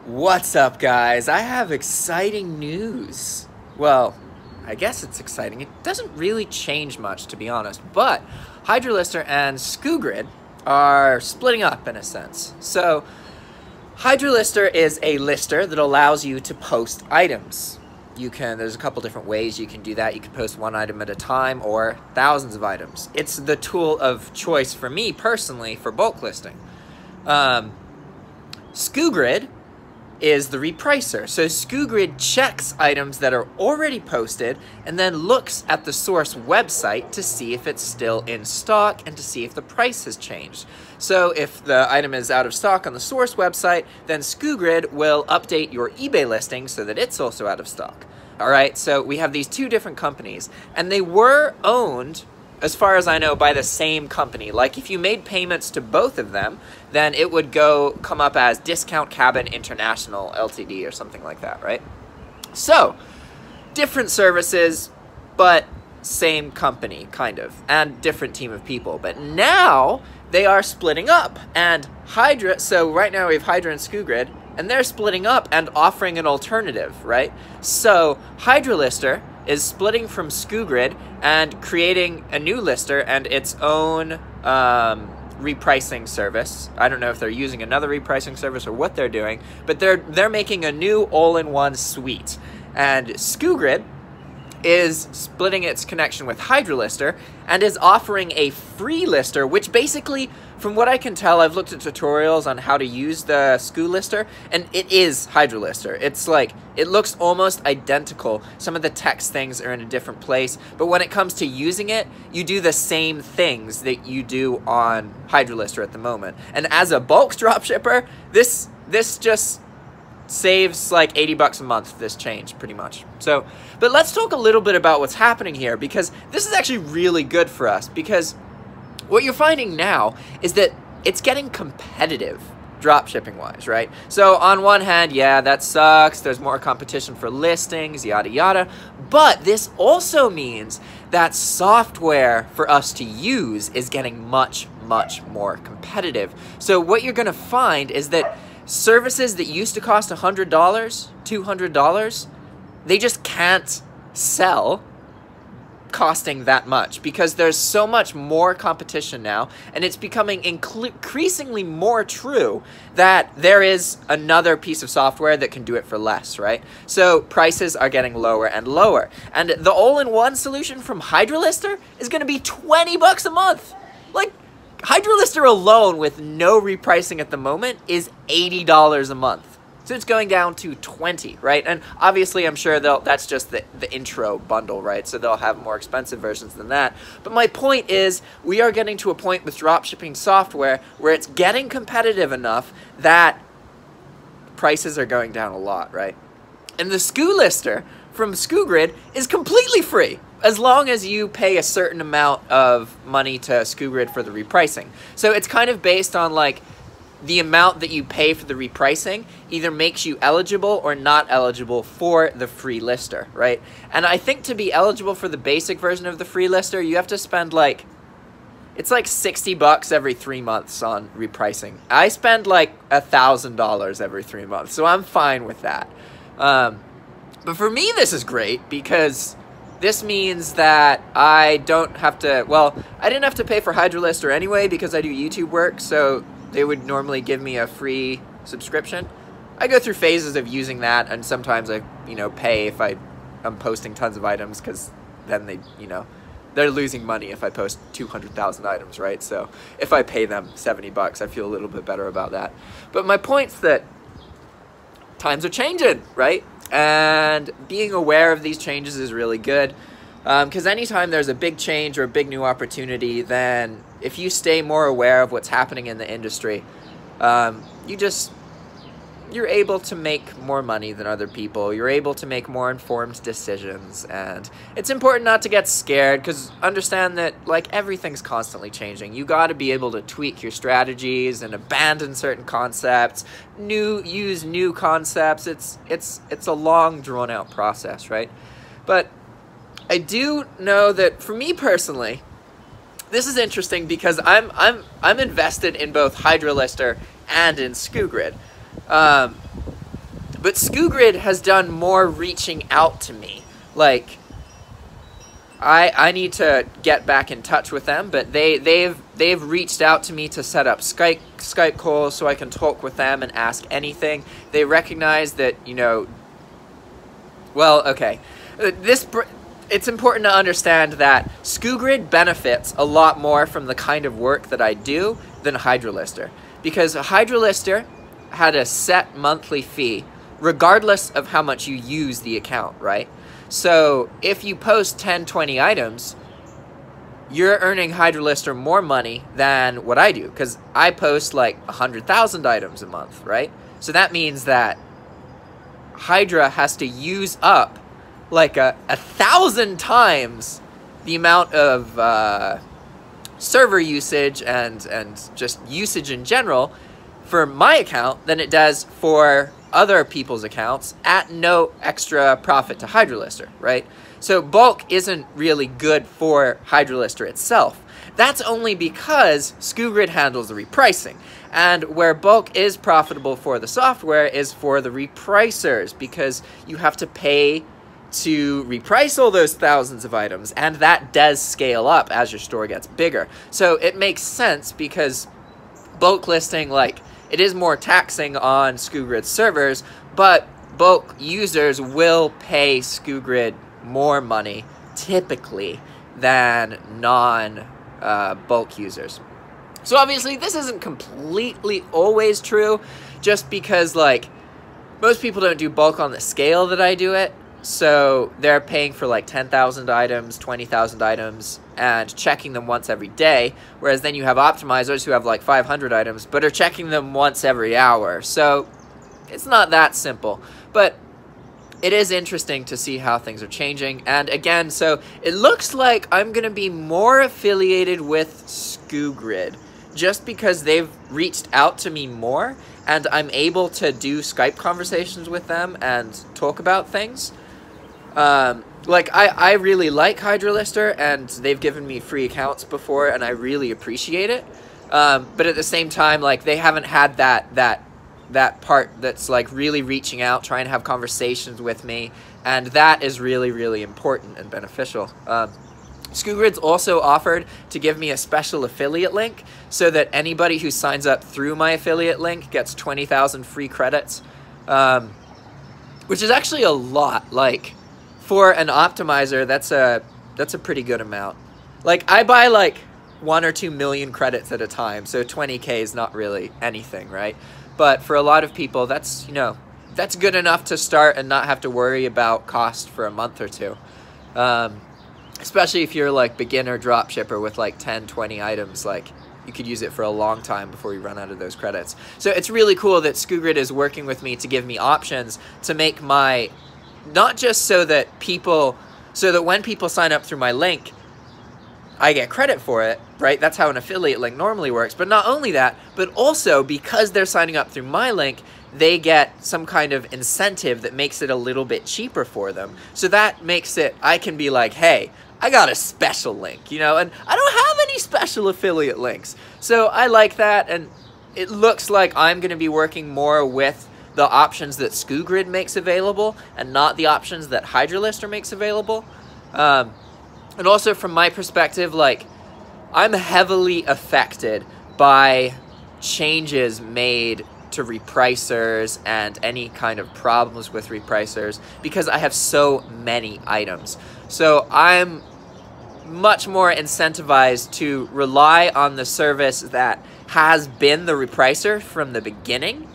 What's up, guys? I have exciting news. Well, I guess it's exciting. It doesn't really change much, to be honest, but Hydra Lister and SKUgrid are splitting up in a sense. So, Hydra Lister is a lister that allows you to post items. There's a couple different ways you can do that. You can post one item at a time or thousands of items. It's the tool of choice for me personally for bulk listing. SKUgrid is the repricer. So SKUgrid checks items that are already posted and then looks at the source website to see if it's still in stock and to see if the price has changed. So if the item is out of stock on the source website, then SKUgrid will update your eBay listing so that it's also out of stock. All right, so we have these two different companies, and they were owned, as far as I know, by the same company. Like, if you made payments to both of them, then it would come up as Discount Cabin International Ltd. or something like that, right? So, different services, but same company, kind of, and different team of people. But now, they are splitting up, and so right now we have Hydra and SKUgrid, and they're splitting up and offering an alternative, right? So, Hydra Lister is splitting from SKUgrid and creating a new lister and its own repricing service. I don't know if they're using another repricing service or what they're doing, but they're making a new all-in-one suite. And SKUgrid is splitting its connection with Hydra Lister and is offering a free lister, which basically, from what I can tell, I've looked at tutorials on how to use the SKU lister, and it is Hydra Lister. It's like, it looks almost identical. Some of the text things are in a different place, but when it comes to using it, you do the same things that you do on Hydra Lister at the moment. And as a bulk dropshipper, this just saves like 80 bucks a month, this change, pretty much. So, but let's talk a little bit about what's happening here, because this is actually really good for us, because what you're finding now is that it's getting competitive dropshipping wise, right? So on one hand, yeah, that sucks. There's more competition for listings, yada, yada. But this also means that software for us to use is getting much, much more competitive. So what you're going to find is that services that used to cost $100, $200, they just can't sell costing that much, because there's so much more competition now, and it's becoming increasingly more true that there is another piece of software that can do it for less, right? So prices are getting lower and lower, and the all-in-one solution from Hydra Lister is going to be 20 bucks a month. Like, Hydra Lister alone with no repricing at the moment is $80 a month. So it's going down to 20, right? And obviously, I'm sure that's just the intro bundle, right? So they'll have more expensive versions than that. But my point is, we are getting to a point with dropshipping software where it's getting competitive enough that prices are going down a lot, right? And the SKU lister from SKUgrid is completely free, as long as you pay a certain amount of money to SKUgrid for the repricing. So it's kind of based on, like, the amount that you pay for the repricing either makes you eligible or not eligible for the free lister, right? And I think to be eligible for the basic version of the free lister, you have to spend like, it's like 60 bucks every 3 months on repricing. I spend like $1,000 every 3 months, so I'm fine with that. But for me, this is great, because this means that I don't have to, well, I didn't have to pay for Hydra Lister anyway because I do YouTube work, so they would normally give me a free subscription. I go through phases of using that, and sometimes I, pay if I'm posting tons of items, because then they're losing money if I post 200,000 items, right? So if I pay them 70 bucks, I feel a little bit better about that. But my point's that times are changing, right? And being aware of these changes is really good, because anytime there's a big change or a big new opportunity, then if you stay more aware of what's happening in the industry, you're able to make more money than other people. You're able to make more informed decisions, and it's important not to get scared, because understand that, like, everything's constantly changing. You got to be able to tweak your strategies and abandon certain concepts, use new concepts. It's a long, drawn-out process, right? But I do know that for me personally, this is interesting, because I'm invested in both Hydra Lister and in SKUgrid. But SKUgrid has done more reaching out to me. Like, I need to get back in touch with them, but they've reached out to me to set up Skype calls so I can talk with them and ask anything. They recognize that, you know, well, okay, it's important to understand that SKUgrid benefits a lot more from the kind of work that I do than Hydra Lister, because Hydra Lister had a set monthly fee regardless of how much you use the account, right? So if you post 10, 20 items, you're earning Hydra Lister more money than what I do, because I post like 100,000 items a month, right? So that means that Hydra has to use up like 1,000 times the amount of server usage and just usage in general for my account than it does for other people's accounts at no extra profit to Hydra Lister, right? So bulk isn't really good for Hydra Lister itself. That's only because SKUgrid handles the repricing. And where bulk is profitable for the software is for the repricers, because you have to pay to reprice all those thousands of items, and that does scale up as your store gets bigger. So it makes sense, because bulk listing, like, it is more taxing on SKUgrid servers, but bulk users will pay SKUgrid more money, typically, than non-bulk users. So obviously, this isn't completely always true, just because, like, most people don't do bulk on the scale that I do it. So they're paying for like 10,000 items, 20,000 items, and checking them once every day. Whereas then you have optimizers who have like 500 items, but are checking them once every hour. So it's not that simple. But it is interesting to see how things are changing. And again, so it looks like I'm going to be more affiliated with SKUgrid just because they've reached out to me more, and I'm able to do Skype conversations with them and talk about things. Like, I really like Hydra Lister, and they've given me free accounts before, and I really appreciate it. But at the same time, like, they haven't had that part that's, like, really reaching out, trying to have conversations with me, and that is really, really important and beneficial. SKUgrid's also offered to give me a special affiliate link so that anybody who signs up through my affiliate link gets 20,000 free credits, which is actually a lot. Like, for an optimizer, that's a pretty good amount. Like, I buy like 1 or 2 million credits at a time, so 20K is not really anything, right? But for a lot of people, that's, you know, that's good enough to start and not have to worry about cost for a month or two. Especially if you're like beginner dropshipper with like 10, 20 items, like you could use it for a long time before you run out of those credits. So it's really cool that SKUgrid is working with me to give me options to make my, not just so that when people sign up through my link, I get credit for it, right? That's how an affiliate link normally works. But not only that, but also because they're signing up through my link, they get some kind of incentive that makes it a little bit cheaper for them. So that makes it, I can be like, hey, I got a special link, you know, and I don't have any special affiliate links. So I like that, and it looks like I'm going to be working more with the options that SKUgrid makes available and not the options that Hydra Lister makes available. And also from my perspective, like, I'm heavily affected by changes made to repricers and any kind of problems with repricers because I have so many items. So I'm much more incentivized to rely on the service that has been the repricer from the beginning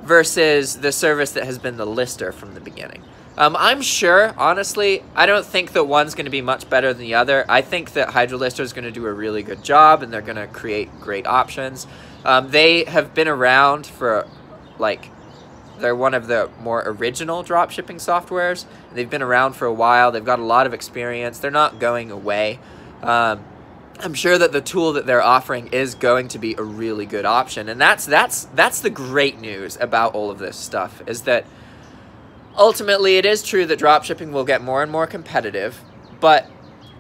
versus the service that has been the lister from the beginning. I'm sure, honestly, I don't think that one's going to be much better than the other. I think that Hydra Lister is going to do a really good job, and they're going to create great options. They have been around for, like, they're one of the more original dropshipping softwares. They've been around for a while. They've got a lot of experience. They're not going away. I'm sure that the tool that they're offering is going to be a really good option. And that's the great news about all of this stuff, is that ultimately it is true that dropshipping will get more and more competitive, but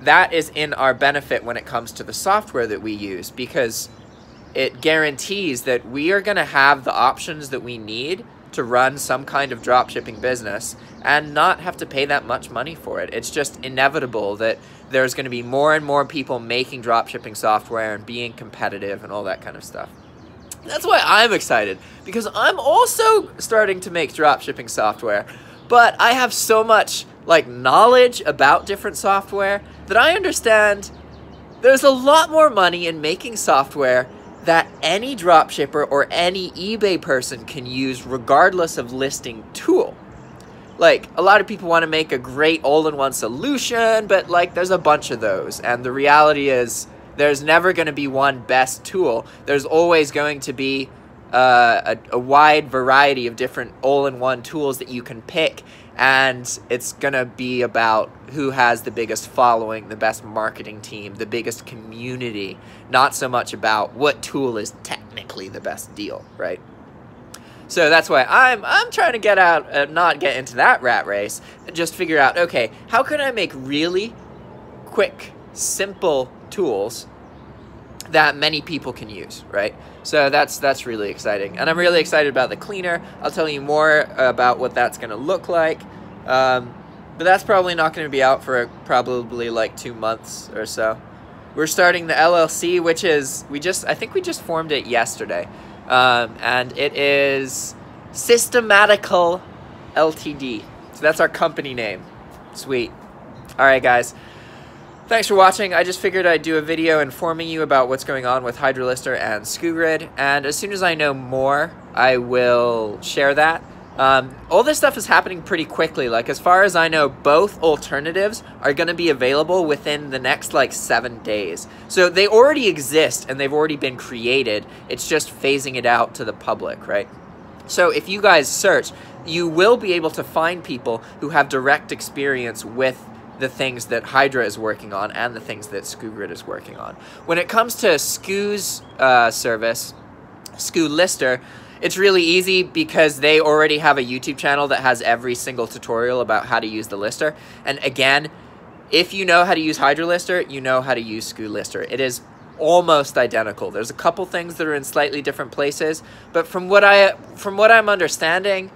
that is in our benefit when it comes to the software that we use, because it guarantees that we are going to have the options that we need to run some kind of dropshipping business and not have to pay that much money for it. It's just inevitable that there's going to be more and more people making dropshipping software and being competitive and all that kind of stuff. That's why I'm excited, because I'm also starting to make dropshipping software, but I have so much like knowledge about different software that I understand there's a lot more money in making software that any dropshipper or any eBay person can use regardless of listing tool. Like, a lot of people want to make a great all-in-one solution, but like there's a bunch of those, and the reality is there's never going to be one best tool. There's always going to be a wide variety of different all-in-one tools that you can pick, and it's going to be about who has the biggest following, the best marketing team, the biggest community, not so much about what tool is technically the best deal, right? So that's why I'm trying to get out, not get into that rat race, and just figure out, okay, how can I make really quick, simple tools that many people can use, right? So that's really exciting. And I'm really excited about the cleaner. I'll tell you more about what that's going to look like. But that's probably not going to be out for probably like 2 months or so. We're starting the LLC, which is, I think we just formed it yesterday. And it is Systematical Ltd. So that's our company name. Sweet. All right, guys. Thanks for watching. I just figured I'd do a video informing you about what's going on with Hydra Lister and SKUgrid, and as soon as I know more, I will share that. All this stuff is happening pretty quickly. Like, as far as I know, both alternatives are going to be available within the next, like, 7 days. So they already exist, and they've already been created. It's just phasing it out to the public, right? So if you guys search, you will be able to find people who have direct experience with the things that Hydra is working on and the things that SKUgrid is working on. When it comes to SKU's service, SKU Lister, it's really easy because they already have a YouTube channel that has every single tutorial about how to use the lister. And again, if you know how to use Hydra Lister, you know how to use SKU Lister. It is almost identical. There's a couple things that are in slightly different places, but from what I'm understanding,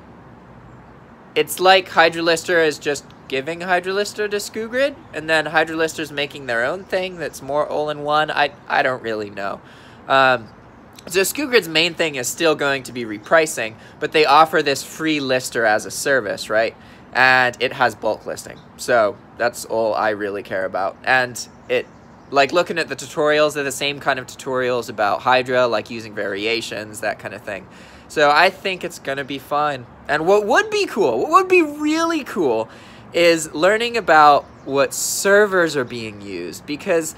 it's like Hydra Lister is just giving Hydra Lister to SKUgrid, and then Hydra Lister's making their own thing that's more all-in-one. I don't really know. So SKUgrid's main thing is still going to be repricing, but they offer this free lister as a service, right? And it has bulk listing. So that's all I really care about. And it, like, looking at the tutorials, they're the same kind of tutorials about Hydra, like using variations, that kind of thing. So I think it's going to be fine. And what would be cool, what would be really cool, is learning about what servers are being used, because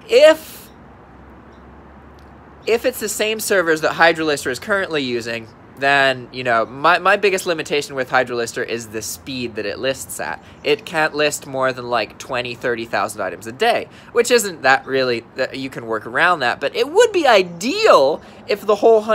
if it's the same servers that Hydra Lister is currently using, then, you know, my biggest limitation with Hydra Lister is the speed that it lists at. It can't list more than like 30,000 items a day, which isn't that really, you can work around that, but it would be ideal if the whole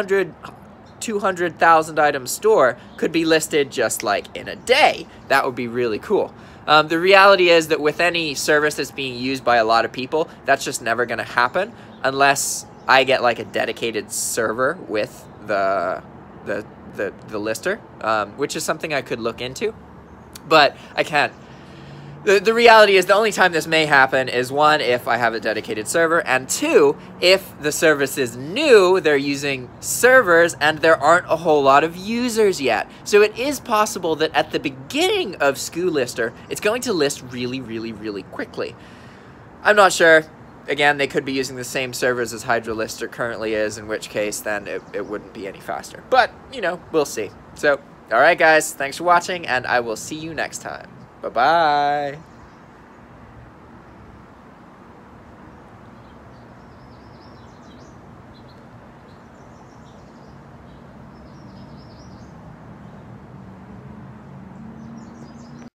200,000 item store could be listed just like in a day. That would be really cool. The reality is that with any service that's being used by a lot of people, that's just never going to happen unless I get like a dedicated server with the lister, which is something I could look into, but I can't. The reality is the only time this may happen is, one, if I have a dedicated server, and two, if the service is new, they're using servers and there aren't a whole lot of users yet. So it is possible that at the beginning of SKU Lister, it's going to list really, really, really quickly. I'm not sure. Again, they could be using the same servers as Hydra Lister currently is, in which case then it wouldn't be any faster. But, you know, we'll see. So, alright guys, thanks for watching, and I will see you next time. Bye-bye.